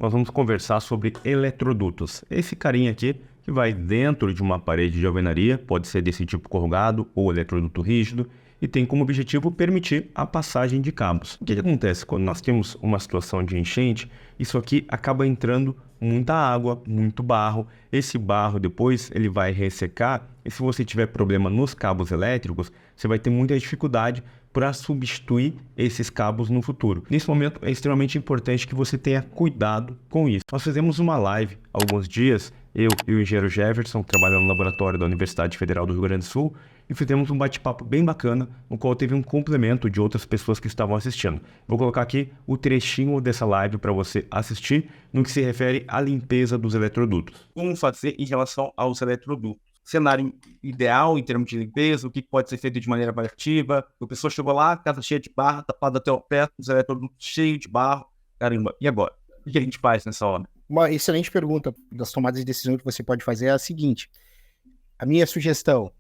nós vamos conversar sobre eletrodutos. Esse carinha aqui que vai dentro de uma parede de alvenaria, pode ser desse tipo corrugado ou eletroduto rígido, e tem como objetivo permitir a passagem de cabos. O que acontece? Quando nós temos uma situação de enchente, isso aqui acaba entrando muita água, muito barro. Esse barro depois ele vai ressecar, e se você tiver problema nos cabos elétricos, você vai ter muita dificuldade para substituir esses cabos no futuro. Nesse momento é extremamente importante que você tenha cuidado com isso. Nós fizemos uma live há alguns dias, eu e o engenheiro Jefferson, que trabalha no laboratório da Universidade Federal do Rio Grande do Sul, e fizemos um bate-papo bem bacana, no qual teve um complemento de outras pessoas que estavam assistindo. Vou colocar aqui o trechinho dessa live para você assistir, no que se refere à limpeza dos eletrodutos. Como fazer em relação aos eletrodutos? Cenário ideal em termos de limpeza, o que pode ser feito de maneira variativa. A pessoa chegou lá, casa cheia de barro, tapada até o pé, os eletrodutos cheios de barro. Caramba, e agora? O que a gente faz nessa hora? Uma excelente pergunta das tomadas de decisão que você pode fazer é a seguinte. A minha sugestão,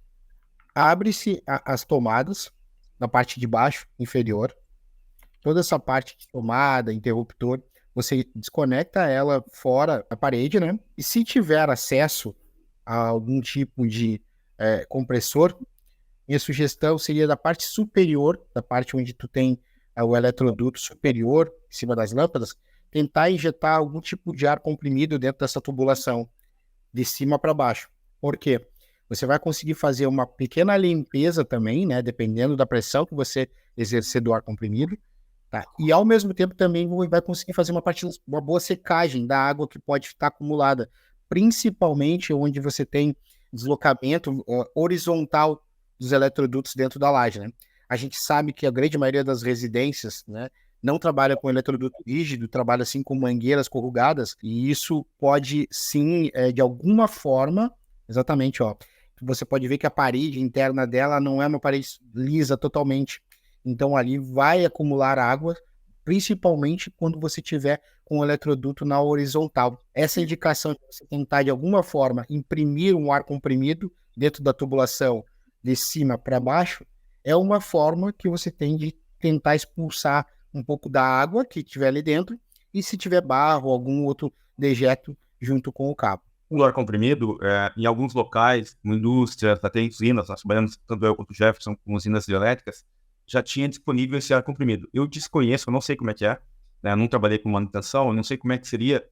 abre-se as tomadas na parte de baixo, inferior. Toda essa parte de tomada, interruptor, você desconecta ela fora da parede, né? E se tiver acesso a algum tipo de compressor, minha sugestão seria da parte superior, da parte onde tu tem o eletroduto superior, em cima das lâmpadas, tentar injetar algum tipo de ar comprimido dentro dessa tubulação, de cima para baixo. Por quê? Você vai conseguir fazer uma pequena limpeza também, né? Dependendo da pressão que você exercer do ar comprimido, tá? E ao mesmo tempo também vai conseguir fazer uma boa secagem da água que pode estar acumulada, principalmente onde você tem deslocamento horizontal dos eletrodutos dentro da laje, né? A gente sabe que a grande maioria das residências, né, não trabalha com eletroduto rígido, trabalha assim com mangueiras corrugadas, e isso pode sim, de alguma forma, exatamente, ó, você pode ver que a parede interna dela não é uma parede lisa totalmente, então ali vai acumular água, principalmente quando você tiver com o eletroduto na horizontal. Essa indicação de você tentar de alguma forma imprimir um ar comprimido dentro da tubulação de cima para baixo é uma forma que você tem de tentar expulsar um pouco da água que tiver ali dentro, e se tiver barro, algum outro dejeto junto com o cabo. O ar comprimido, em alguns locais, como indústrias, até em usinas, nós trabalhamos, tanto eu quanto o Jefferson, com usinas elétricas, já tinha disponível esse ar comprimido. Eu desconheço, eu não sei como é que é, né? Eu não trabalhei com manutenção, eu não sei como é que seria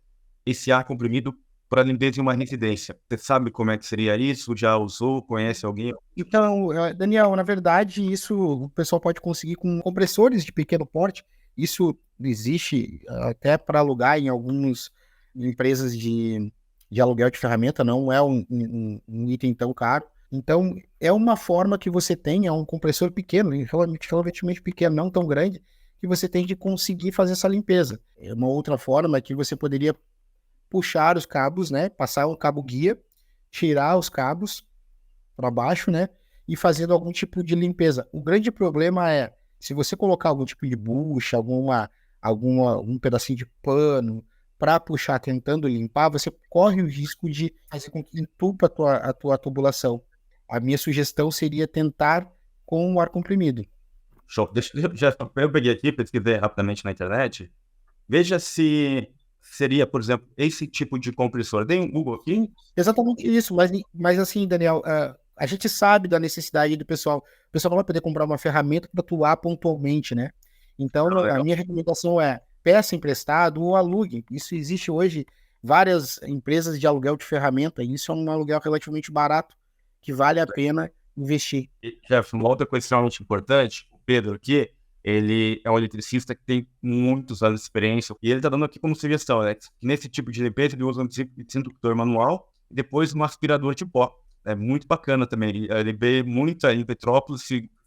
esse ar comprimido para limpeza de uma residência. Você sabe como é que seria isso? Já usou? Conhece alguém? Então, Daniel, na verdade, isso o pessoal pode conseguir com compressores de pequeno porte. Isso existe até para alugar em algumas empresas de aluguel de ferramenta, não é um item tão caro. Então, é uma forma que você tem, é um compressor pequeno, relativamente pequeno, não tão grande, que você tem de conseguir fazer essa limpeza. É uma outra forma que você poderia puxar os cabos, né? Passar um cabo guia, tirar os cabos para baixo, né? E fazendo algum tipo de limpeza. O grande problema é, se você colocar algum tipo de bucha, algum pedacinho de pano para puxar tentando limpar, você corre o risco de fazer com que entupa a tua tubulação. A minha sugestão seria tentar com o ar comprimido. Show. Eu peguei aqui, pesquisei rapidamente na internet. Veja se seria, por exemplo, esse tipo de compressor. Dei um Google aqui. Exatamente isso, mas assim, Daniel, a gente sabe da necessidade do pessoal. O pessoal não vai poder comprar uma ferramenta para atuar pontualmente, né? Então, a minha recomendação é peça emprestado ou alugue. Isso existe hoje, várias empresas de aluguel de ferramenta, e isso é um aluguel relativamente barato, que vale a pena investir. Jeff, uma outra coisa extremamente importante, o Pedro aqui, ele é um eletricista que tem muitos anos de experiência, e ele está dando aqui como sugestão, né? Nesse tipo de limpeza, ele usa um tipo de interruptor manual e depois um aspirador de pó. É muito bacana também. Ele vê muito aí em Petrópolis,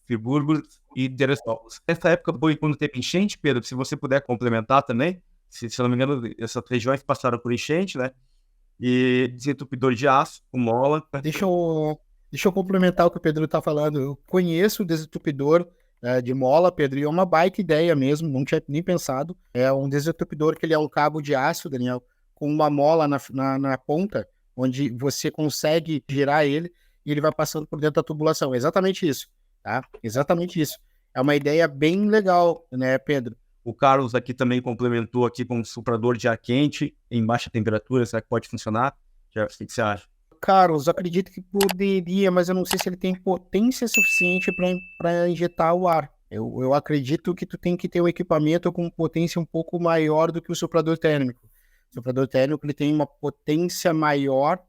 Friburgo e Teresópolis. Essa época foi quando teve enchente, Pedro, se você puder complementar também, se não me engano, essas regiões passaram por enchente, né? E desentupidor de aço, com mola. Deixa eu complementar o que o Pedro está falando. Eu conheço o desentupidor de mola, Pedro, e é uma baita ideia mesmo, não tinha nem pensado. É um desentupidor que ele é um cabo de aço, Daniel, com uma mola na ponta, onde você consegue girar ele e ele vai passando por dentro da tubulação. É exatamente isso, tá? Exatamente isso. É uma ideia bem legal, né, Pedro? O Carlos aqui também complementou aqui com um soprador de ar quente em baixa temperatura. Será que pode funcionar? Jeff, o que você acha? Carlos, acredito que poderia, mas eu não sei se ele tem potência suficiente para injetar o ar. Eu acredito que tu tem que ter um equipamento com potência um pouco maior do que o soprador térmico. O soprador térmico ele tem uma potência maior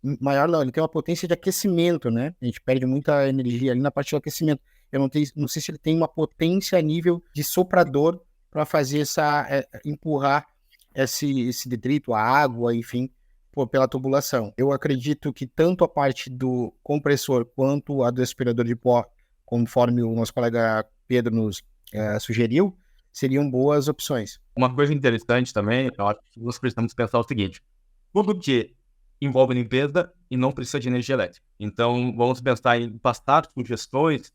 não, ele tem uma potência de aquecimento, né? A gente perde muita energia ali na parte do aquecimento. Eu não sei se ele tem uma potência a nível de soprador para fazer empurrar esse detrito, a água, enfim, pela tubulação. Eu acredito que tanto a parte do compressor quanto a do aspirador de pó, conforme o nosso colega Pedro nos sugeriu, seriam boas opções. Uma coisa interessante também, eu acho que nós precisamos pensar o seguinte: tudo que envolve limpeza e não precisa de energia elétrica. Então, vamos pensar em passar sugestões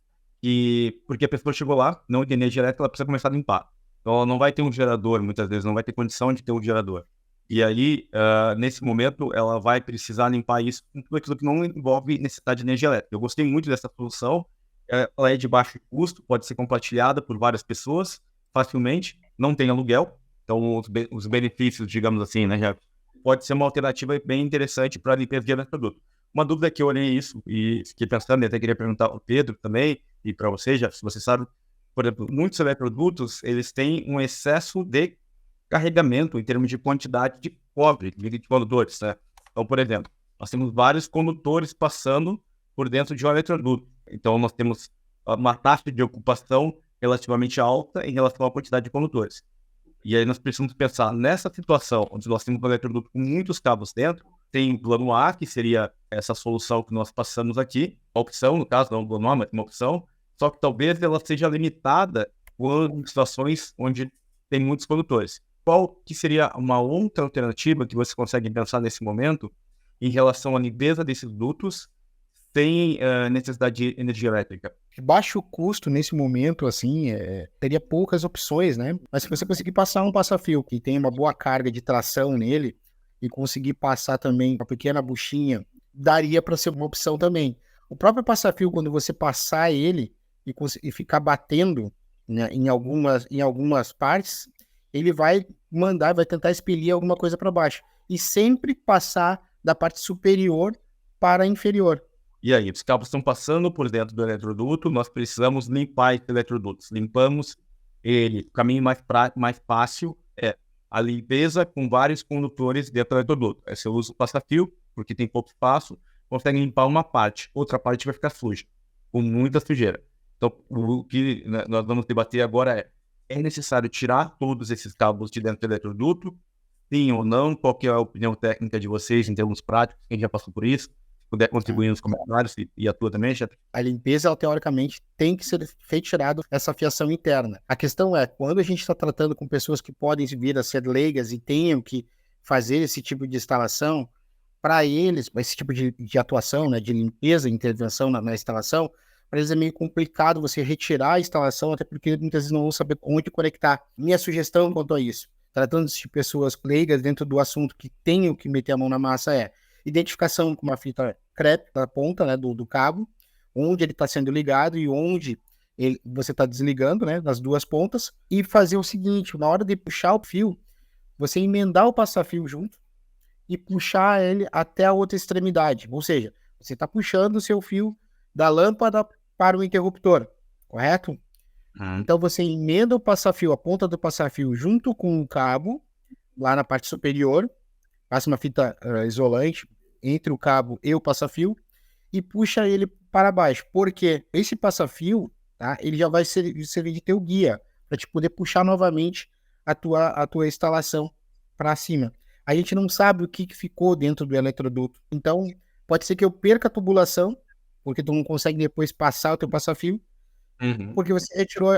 porque a pessoa chegou lá, não tem energia elétrica, ela precisa começar a limpar. Então, ela não vai ter um gerador, muitas vezes, não vai ter condição de ter um gerador. E aí, nesse momento, ela vai precisar limpar isso com tudo aquilo que não envolve necessidade de energia elétrica. Eu gostei muito dessa solução. Ela é de baixo custo, pode ser compartilhada por várias pessoas facilmente, não tem aluguel. Então, os benefícios, digamos assim, né, já pode ser uma alternativa bem interessante para a limpeza de eletroduto. Uma dúvida que eu olhei isso e fiquei pensando, e até queria perguntar ao Pedro também, e para você, já, se você sabe, por exemplo, muitos eletrodutos, eles têm um excesso de carregamento em termos de quantidade de cobre, de condutores, né? Então, por exemplo, nós temos vários condutores passando por dentro de um eletroduto. Então, nós temos uma taxa de ocupação relativamente alta em relação à quantidade de condutores. E aí nós precisamos pensar nessa situação, onde nós temos um eletroduto com muitos cabos dentro, tem o plano A, que seria essa solução que nós passamos aqui, a opção, no caso, não o plano A, mas uma opção, só que talvez ela seja limitada em situações onde tem muitos condutores. Qual que seria uma outra alternativa que você consegue pensar nesse momento em relação à limpeza desses dutos sem necessidade de energia elétrica? De baixo custo, nesse momento, assim, teria poucas opções, né? Mas se você conseguir passar um passa-fio que tem uma boa carga de tração nele e conseguir passar também uma pequena buchinha, daria para ser uma opção também. O próprio passa-fio, quando você passar ele e ficar batendo, né, em algumas partes, ele vai tentar expelir alguma coisa para baixo. E sempre passar da parte superior para a inferior. E aí, os cabos estão passando por dentro do eletroduto, nós precisamos limpar esse eletroduto. Limpamos ele. O caminho mais fácil é a limpeza com vários condutores dentro do eletroduto. Aí você usa o passa-fio, porque tem pouco espaço, consegue limpar uma parte, outra parte vai ficar suja, com muita sujeira. Então, o que nós vamos debater agora é necessário tirar todos esses cabos de dentro do eletroduto? Sim ou não? Qual que é a opinião técnica de vocês em termos práticos? Quem já passou por isso? Puder contribuir nos comentários e a tua também, Jeff? A limpeza, ela, teoricamente, tem que ser tirado essa fiação interna. A questão é, quando a gente está tratando com pessoas que podem vir a ser leigas e tenham que fazer esse tipo de instalação, para eles, esse tipo de atuação, né, de limpeza, intervenção na instalação, para eles é meio complicado você retirar a instalação, até porque muitas vezes não vão saber onde conectar. Minha sugestão quanto a isso, tratando-se de pessoas leigas dentro do assunto que tenham que meter a mão na massa, é identificação com uma fita crepe da ponta, né, do cabo, onde ele está sendo ligado e onde você está desligando, né, nas duas pontas, e fazer o seguinte: na hora de puxar o fio, você emendar o passa-fio junto e puxar ele até a outra extremidade. Ou seja, você está puxando o seu fio da lâmpada para o interruptor, correto? Então você emenda o passa-fio, a ponta do passa-fio junto com o cabo, lá na parte superior, passa uma fita isolante entre o cabo e o passa-fio e puxa ele para baixo, porque esse passa-fio, tá, ele já vai servir de teu guia para te poder puxar novamente a tua instalação para cima. A gente não sabe o que ficou dentro do eletroduto, então pode ser que eu perca a tubulação, porque tu não consegue depois passar o teu passa-fio, porque você retirou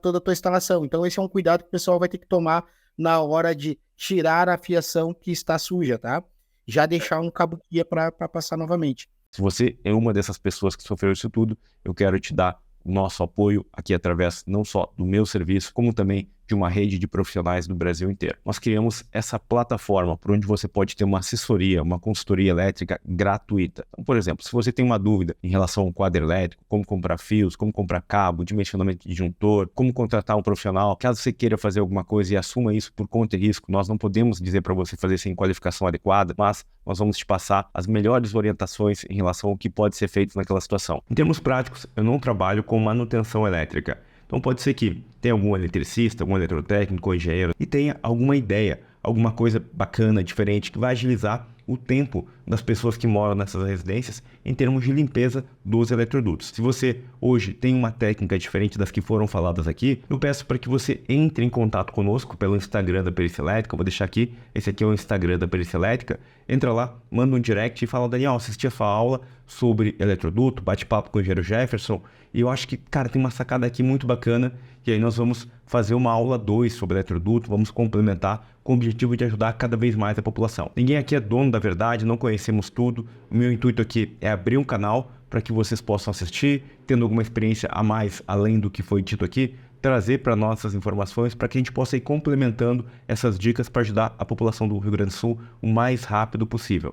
toda a tua instalação. Então esse é um cuidado que o pessoal vai ter que tomar na hora de tirar a fiação que está suja, tá? Já deixar um cabo guia para passar novamente. Se você é uma dessas pessoas que sofreu isso tudo, eu quero te dar o nosso apoio aqui através não só do meu serviço, como também de uma rede de profissionais do Brasil inteiro. Nós criamos essa plataforma por onde você pode ter uma assessoria, uma consultoria elétrica gratuita. Então, por exemplo, se você tem uma dúvida em relação ao quadro elétrico, como comprar fios, como comprar cabo, dimensionamento de disjuntor, como contratar um profissional, caso você queira fazer alguma coisa e assuma isso por conta e risco, nós não podemos dizer para você fazer sem qualificação adequada, mas nós vamos te passar as melhores orientações em relação ao que pode ser feito naquela situação. Em termos práticos, eu não trabalho com manutenção elétrica. Então pode ser que tenha algum eletricista, algum eletrotécnico, engenheiro e tenha alguma ideia, alguma coisa bacana, diferente, que vai agilizar o tempo das pessoas que moram nessas residências em termos de limpeza dos eletrodutos. Se você hoje tem uma técnica diferente das que foram faladas aqui, eu peço para que você entre em contato conosco pelo Instagram da Perícia Elétrica. Eu vou deixar aqui, esse aqui é o Instagram da Perícia Elétrica. Entra lá, manda um direct e fala: Daniel, assisti a sua aula sobre eletroduto, bate-papo com o engenheiro Jefferson, e eu acho que, cara, tem uma sacada aqui muito bacana, e aí nós vamos fazer uma aula 2 sobre eletroduto, vamos complementar com o objetivo de ajudar cada vez mais a população. Ninguém aqui é dono da verdade, não conhecemos tudo. O meu intuito aqui é abrir um canal para que vocês possam assistir, tendo alguma experiência a mais além do que foi dito aqui, trazer para nós essas informações para que a gente possa ir complementando essas dicas para ajudar a população do Rio Grande do Sul o mais rápido possível.